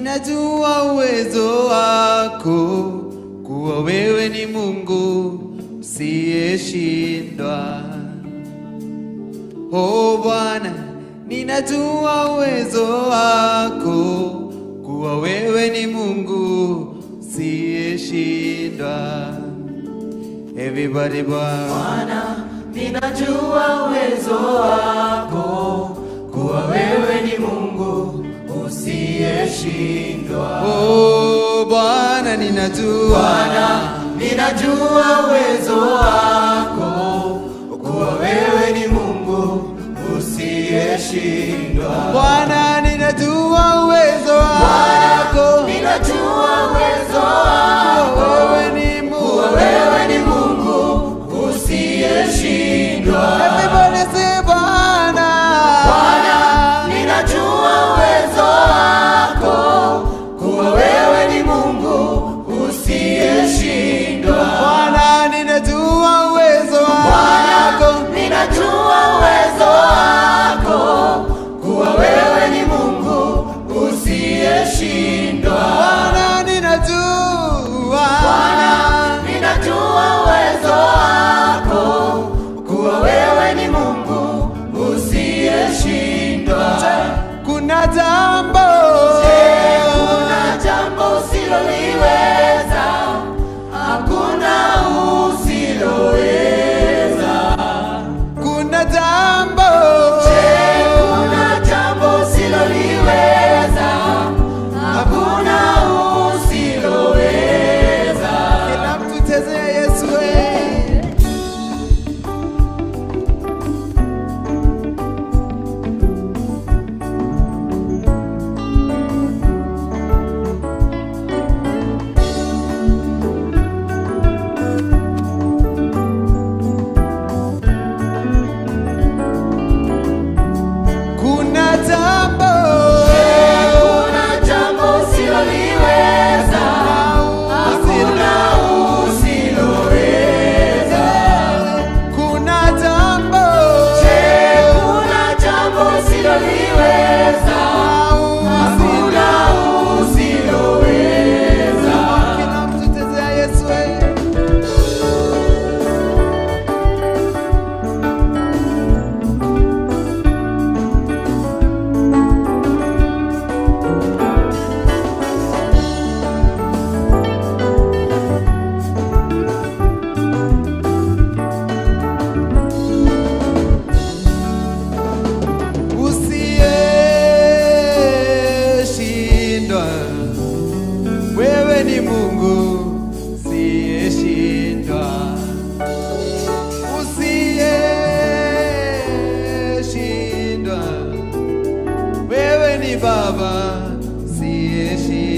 ninajua uwezo wako, kuwa wewe ni Mungu usiyeshindwa. Oh Bwana, ninajua uwezo wako, kuwa wewe ni Mungu usiyeshindwa. Everybody Bwana, ninajua uwezo wako, kuwa wewe ni Mungu usiyeshindwa. Oh Bwana, ninajua. Bwana, ninajua uwezo wako, kuwa wewe ni Mungu usiyeshindwa. Bwana, ninajua uwezo wako. Bwana, ninajua uwezo wako, wewe ni Mungu, kuwa wewe ni Mungu usiyeshindwa. Everybody say Bwana. Bwana, ninajua uwezo wako, kuwa wewe ni Mungu usiyeshindwa. Bwana, ninajua uwezo wako. Bwana, ninajua uwezo wako, kuwa wewe ni Mungu usiyeshindwa. Bwana, ninajua. Bwana, ninajua uwezo wako, kuwa wewe ni Mungu usiyeshindwa. Kuna jambo, Kuna jambo usiloliweza, hakuna usiloweza. kuna jambo, Kuna jambo usiloliweza, hakuna usiloweza. kila mtu chezea Yesu. Kuna jambo, Kuna jambo usiloliweza, hakuna usiloweza. kuna jambo, Kuna jambo usiloliweza, hakuna usiloweza. kila mtu chezea Yesu. Usiyeshindwa, wewe ni Mungu usiyeshindwa. Usiyeshindwa, wewe ni Baba usiyeshindwa.